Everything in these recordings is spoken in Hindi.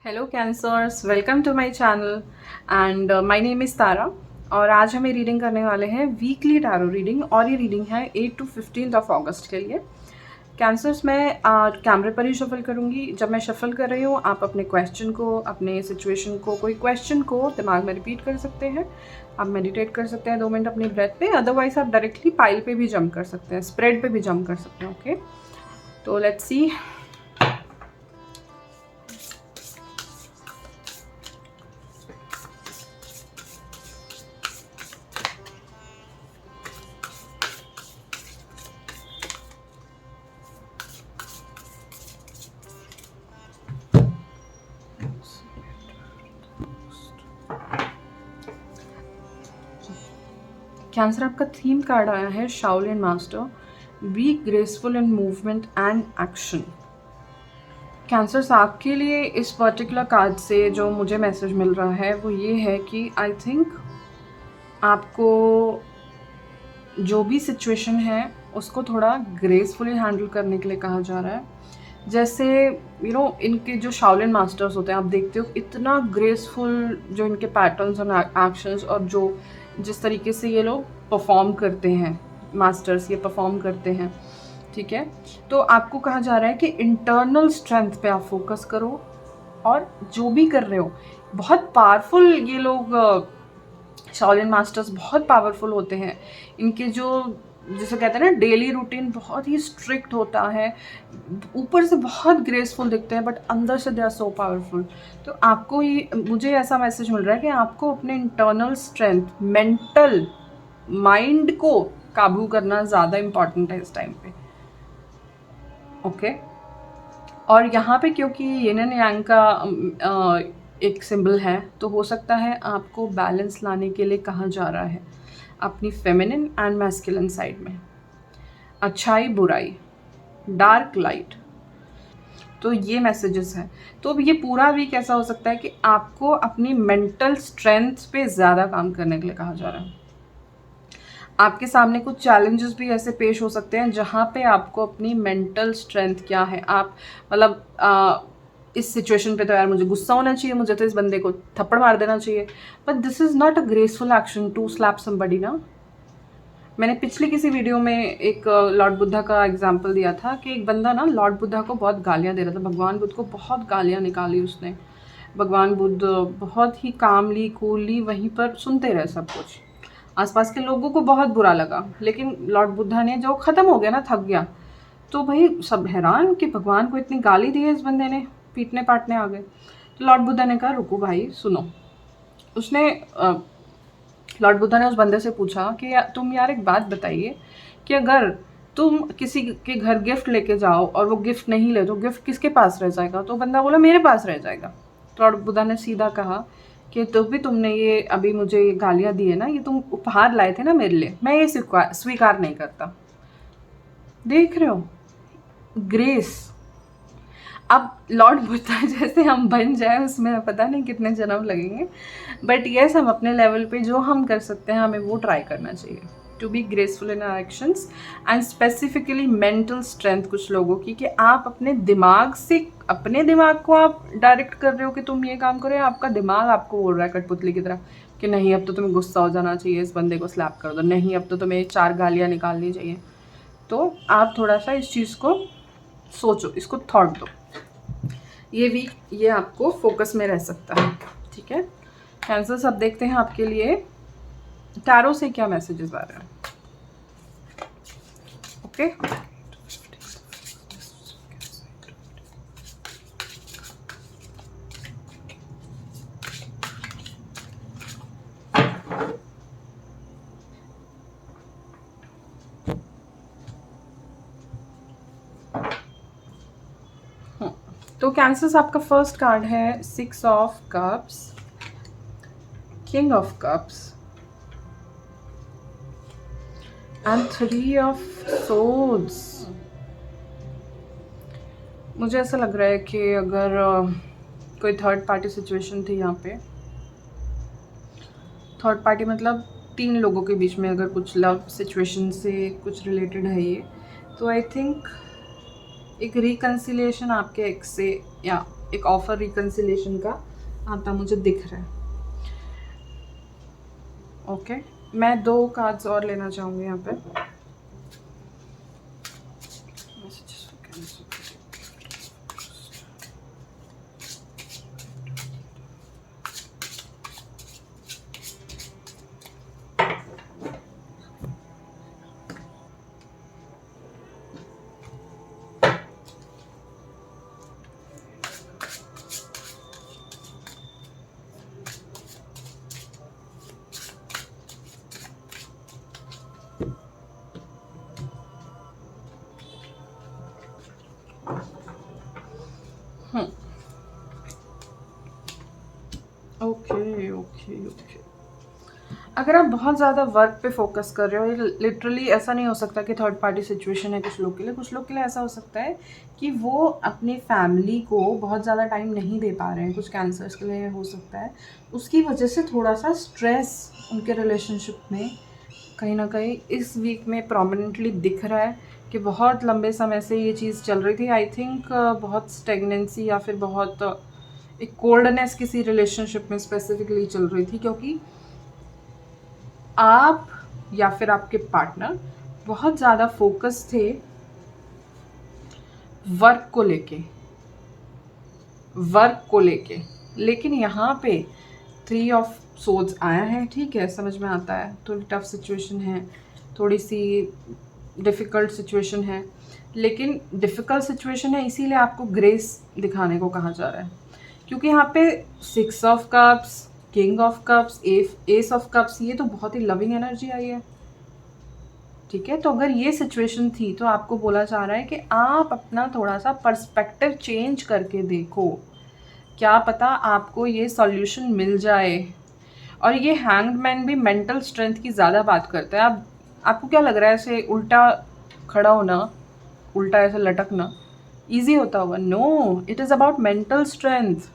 Hello cancers, welcome to my channel and my name is Tara. और आज हमें रीडिंग करने वाले हैं वीकली टैरो रीडिंग, और ये रीडिंग है 8 to 15 ऑफ अगस्त के लिए। कैंसर्स मैं कैमरे पर ही शफल करूँगी। जब मैं शफल कर रही हूँ, आप अपने क्वेश्चन को, अपने सिचुएशन को, कोई क्वेश्चन को दिमाग में रिपीट कर सकते हैं। आप मेडिटेट कर सकते हैं 2 मिनट अपनी ब्रेथ पे। अदरवाइज आप डायरेक्टली पाइल पे भी जंप कर सकते हैं, स्प्रेड पे भी जंप कर सकते हैं। ओके, तो लेट्स सी। कैंसर, आपका थीम कार्ड आया है Shaolin master, be graceful in movement and action. Cancers, आपके लिए इस पर्टिकुलर कार्ड से जो मुझे मैसेज मिल रहा है वो ये है कि आई थिंक आपको जो भी सिचुएशन है उसको थोड़ा ग्रेसफुली हैंडल करने के लिए कहा जा रहा है। जैसे इनके जो शाओलिन मास्टर्स होते हैं, आप देखते हो इतना ग्रेसफुल जो इनके पैटर्न्स और एक्शंस, और जो जिस तरीके से ये लोग परफॉर्म करते हैं, मास्टर्स ये परफॉर्म करते हैं, ठीक है। तो आपको कहा जा रहा है कि इंटरनल स्ट्रेंथ पे आप फोकस करो, और जो भी कर रहे हो बहुत पावरफुल, ये लोग शाओलिन मास्टर्स बहुत पावरफुल होते हैं। इनके जो, जिसे कहते हैं ना, डेली रूटीन बहुत ही स्ट्रिक्ट होता है। ऊपर से बहुत ग्रेसफुल दिखते हैं बट अंदर से दे आर सो पावरफुल। तो आपको ये, मुझे ऐसा मैसेज मिल रहा है कि आपको अपने इंटरनल स्ट्रेंथ, मेंटल माइंड को काबू करना ज़्यादा इम्पॉर्टेंट है इस टाइम पे। ओके, और यहाँ पे क्योंकि यिन एंड यांग का एक सिंबल है, तो हो सकता है आपको बैलेंस लाने के लिए कहा जा रहा है अपनी फेमिनिन एंड मैस्कुलिन साइड में। अच्छाई बुराई, डार्क लाइट, तो ये मैसेजेस हैं। तो ये पूरा वीक ऐसा हो सकता है कि आपको अपनी मेंटल स्ट्रेंथ पे ज़्यादा काम करने के लिए कहा जा रहा है। आपके सामने कुछ चैलेंजेस भी ऐसे पेश हो सकते हैं जहाँ पे आपको अपनी मेंटल स्ट्रेंथ क्या है, आप मतलब इस सिचुएशन पे तो यार मुझे गुस्सा होना चाहिए, मुझे तो इस बंदे को थप्पड़ मार देना चाहिए, but this is not a graceful action to slap somebody ना। मैंने पिछले किसी वीडियो में एक लॉर्ड बुद्धा का एग्जाम्पल दिया था कि एक बंदा ना लॉर्ड बुद्धा को बहुत गालियाँ दे रहा था, भगवान बुद्ध को बहुत गालियाँ निकाली उसने। भगवान बुद्ध बहुत ही कामली कूलली वहीं पर सुनते रहे सब कुछ। आसपास के लोगों को बहुत बुरा लगा, लेकिन लॉर्ड बुद्धा ने, जो ख़त्म हो गया ना, थक गया, तो भाई सब हैरान कि भगवान को इतनी गाली दी है इस बंदे ने, पीटने पाटने आ गए। तो लॉर्ड बुद्धा ने कहा रुको भाई सुनो। उसने लॉर्ड बुद्धा ने उस बंदे से पूछा कि तुम यार एक बात बताइए कि अगर तुम किसी के घर गिफ्ट लेके जाओ और वो गिफ्ट नहीं ले, तो गिफ्ट किसके पास रह जाएगा? तो बंदा बोला मेरे पास रह जाएगा। तो लॉर्ड बुद्धा ने सीधा कहा कि तो भी तुमने ये अभी मुझे ये गालियाँ दी है ना, ये तुम उपहार लाए थे ना मेरे लिए, मैं ये स्वीकार नहीं करता। देख रहे हो ग्रेस। अब लॉर्ड बुद्धा जैसे हम बन जाए उसमें पता नहीं कितने जन्म लगेंगे, बट येस, हम अपने लेवल पे जो हम कर सकते हैं हमें वो ट्राई करना चाहिए, to be graceful in our actions and specifically mental strength कुछ लोगों की, कि आप अपने दिमाग से, अपने दिमाग को आप डायरेक्ट कर रहे हो कि तुम ये काम करो, आपका दिमाग आपको बोल रहा है कठपुतली की तरह कि नहीं अब तो तुम्हें गुस्सा हो जाना चाहिए, इस बंदे को स्लैप कर दो, नहीं अब तो तुम्हें 4 गालियाँ निकालनी चाहिए। तो आप थोड़ा सा इस चीज़ को सोचो, इसको थॉट दो। ये वीक ये आपको फोकस में रह सकता है, ठीक है। कैंसर्स, अब देखते हैं आपके लिए टैरो से क्या मैसेजेस आ रहे हैं। ओके, तो कैंसर्स, आपका फर्स्ट कार्ड है 6 of cups, king of cups and 3 of swords. मुझे ऐसा लग रहा है कि अगर कोई थर्ड पार्टी सिचुएशन थी यहाँ पे, थर्ड पार्टी मतलब 3 लोगों के बीच में अगर कुछ लव सिचुएशन से कुछ रिलेटेड है ये, तो आई थिंक एक रिकन्सिलिएशन आपके एक्स से या एक ऑफर रिकन्सिलेशन का आता मुझे दिख रहा है। ओके, मैं 2 कार्ड्स और लेना चाहूँगी यहाँ पे। ओके ओके ओके, अगर आप बहुत ज़्यादा वर्क पे फोकस कर रहे हो, ये लिटरली ऐसा नहीं हो सकता कि थर्ड पार्टी सिचुएशन है कुछ लोग के लिए। कुछ लोग के लिए ऐसा हो सकता है कि वो अपनी फैमिली को बहुत ज़्यादा टाइम नहीं दे पा रहे हैं। कुछ कैंसर्स के लिए हो सकता है, उसकी वजह से थोड़ा सा स्ट्रेस उनके रिलेशनशिप में कहीं ना कहीं इस वीक में प्रोमिनेंटली दिख रहा है कि बहुत लंबे समय से ये चीज़ चल रही थी। आई थिंक बहुत स्टेगनेंसी या फिर बहुत एक कोल्डनेस किसी रिलेशनशिप में स्पेसिफिकली चल रही थी, क्योंकि आप या फिर आपके पार्टनर बहुत ज़्यादा फोकस थे वर्क को लेके। लेकिन यहाँ पे 3 ऑफ सोर्ड्स आया है, ठीक है, समझ में आता है थोड़ी टफ सिचुएशन है, थोड़ी सी डिफ़िकल्ट सिचुएशन है, लेकिन डिफ़िकल्ट सिचुएशन है इसीलिए आपको ग्रेस दिखाने को कहा जा रहा है, क्योंकि यहाँ पे 6 of cups, king of cups, S of cups, ये तो बहुत ही लविंग एनर्जी आई है। ठीक है, तो अगर ये सिचुएशन थी तो आपको बोला जा रहा है कि आप अपना थोड़ा सा पर्सपेक्टिव चेंज करके देखो, क्या पता आपको ये सॉल्यूशन मिल जाए। और ये हैंग्ड मैन भी मेंटल स्ट्रेंथ की ज़्यादा बात करता है। आपको क्या लग रहा है ऐसे उल्टा खड़ा होना, उल्टा ऐसे लटकना ईजी होता होगा? No, it is about mental strength.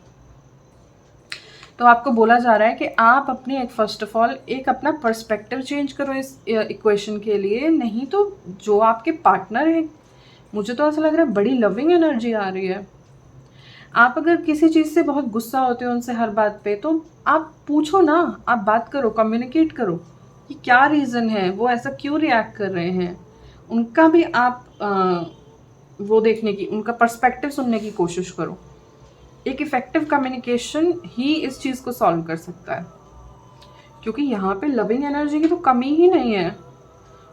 तो आपको बोला जा रहा है कि आप अपनी एक फर्स्ट ऑफ ऑल एक अपना पर्सपेक्टिव चेंज करो इस इक्वेशन के लिए। नहीं तो जो आपके पार्टनर है, मुझे तो ऐसा लग रहा है बड़ी लविंग एनर्जी आ रही है। आप अगर किसी चीज़ से बहुत गुस्सा होते हो उनसे हर बात पे, तो आप पूछो ना, आप बात करो, कम्युनिकेट करो कि क्या रीज़न है, वो ऐसा क्यों रिएक्ट कर रहे हैं। उनका भी आप वो देखने की, उनका पर्सपेक्टिव सुनने की कोशिश करो। एक इफ़ेक्टिव कम्युनिकेशन ही इस चीज़ को सॉल्व कर सकता है, क्योंकि यहाँ पे लविंग एनर्जी की तो कमी ही नहीं है।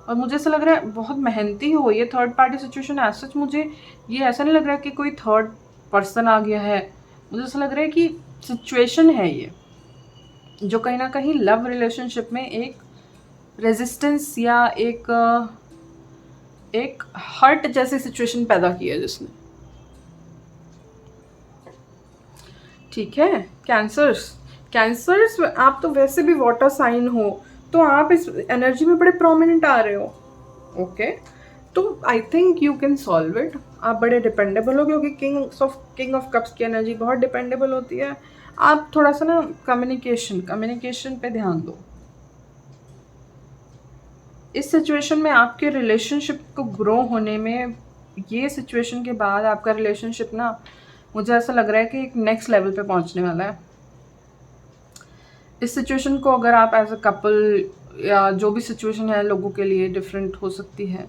और मुझे ऐसा लग रहा है बहुत मेहनती हो ये third party situation. As such मुझे ये ऐसा नहीं लग रहा है कि कोई थर्ड पर्सन आ गया है। मुझे ऐसा लग रहा है कि सिचुएशन है ये जो कहीं ना कहीं लव रिलेशनशिप में एक रेजिस्टेंस या एक हर्ट जैसी सिचुएशन पैदा की है जिसने। ठीक है, कैंसर्स आप तो वैसे भी वाटर साइन हो, तो आप इस एनर्जी में बड़े प्रोमिनेंट आ रहे हो। ओके, तो I think you can solve it. आप बड़े डिपेंडेबल हो, क्योंकि किंग ऑफ कप्स की एनर्जी बहुत डिपेंडेबल होती है। आप थोड़ा सा ना कम्युनिकेशन पे ध्यान दो। इस सिचुएशन में आपके रिलेशनशिप को ग्रो होने में, ये सिचुएशन के बाद आपका रिलेशनशिप ना, मुझे ऐसा लग रहा है कि एक नेक्स्ट लेवल पे पहुंचने वाला है। इस सिचुएशन को अगर आप एज अ कपल, या जो भी सिचुएशन है लोगों के लिए डिफरेंट हो सकती है,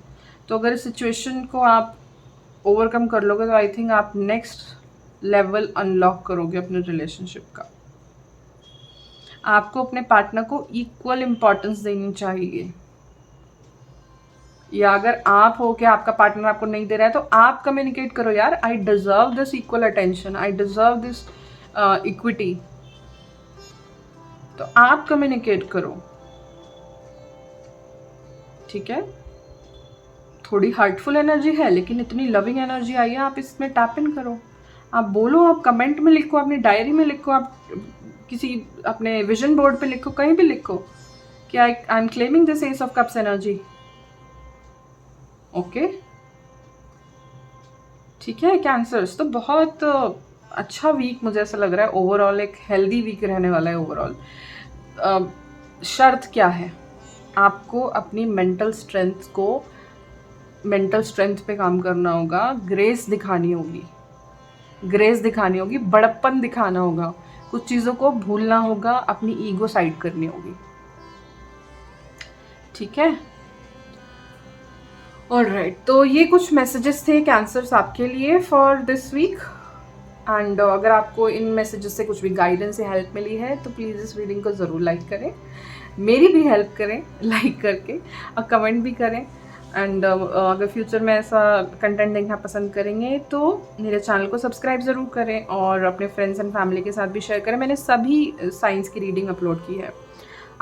तो अगर इस सिचुएशन को आप ओवरकम कर लोगे तो आई थिंक आप नेक्स्ट लेवल अनलॉक करोगे अपने रिलेशनशिप का। आपको अपने पार्टनर को इक्वल इम्पोर्टेंस देनी चाहिए, या अगर आप हो कि आपका पार्टनर आपको नहीं दे रहा है, तो आप कम्युनिकेट करो, यार I deserve this equal attention, I deserve this equity. तो आप कम्युनिकेट करो। ठीक है, थोड़ी हर्टफुल एनर्जी है लेकिन इतनी लविंग एनर्जी आई है, आप इसमें टैप इन करो। आप बोलो, आप कमेंट में लिखो, अपनी डायरी में लिखो, आप किसी अपने विजन बोर्ड पे लिखो, कहीं भी लिखो कि I am claiming this S of cups energy. Okay, ठीक है कैंसर्स, तो बहुत अच्छा वीक मुझे ऐसा लग रहा है। ओवरऑल एक हेल्दी वीक रहने वाला है ओवरऑल। शर्त क्या है, आपको अपनी मेंटल स्ट्रेंथ पे काम करना होगा, ग्रेस दिखानी होगी। ग्रेस दिखानी होगी, बड़प्पन दिखाना होगा, कुछ चीज़ों को भूलना होगा, अपनी ईगो साइड करनी होगी। ठीक है, ऑलराइट। तो ये कुछ मैसेजेस थे कैंसर्स आपके लिए फॉर दिस वीक। एंड अगर आपको इन मैसेजेस से कुछ भी गाइडेंस या हेल्प मिली है तो प्लीज़ इस रीडिंग को ज़रूर लाइक करें, मेरी भी हेल्प करें लाइक करके, और कमेंट भी करें। एंड अगर फ्यूचर में ऐसा कंटेंट देखना पसंद करेंगे तो मेरे चैनल को सब्सक्राइब ज़रूर करें और अपने फ्रेंड्स एंड फैमिली के साथ भी शेयर करें। मैंने सभी साइंस की रीडिंग अपलोड की है,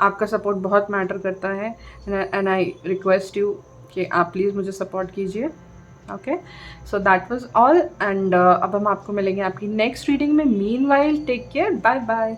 आपका सपोर्ट बहुत मैटर करता है एंड आई रिक्वेस्ट यू कि आप प्लीज़ मुझे सपोर्ट कीजिए। Okay, so that was all. And अब हम आपको मिलेंगे आपकी नेक्स्ट रीडिंग में। Meanwhile take care, bye bye.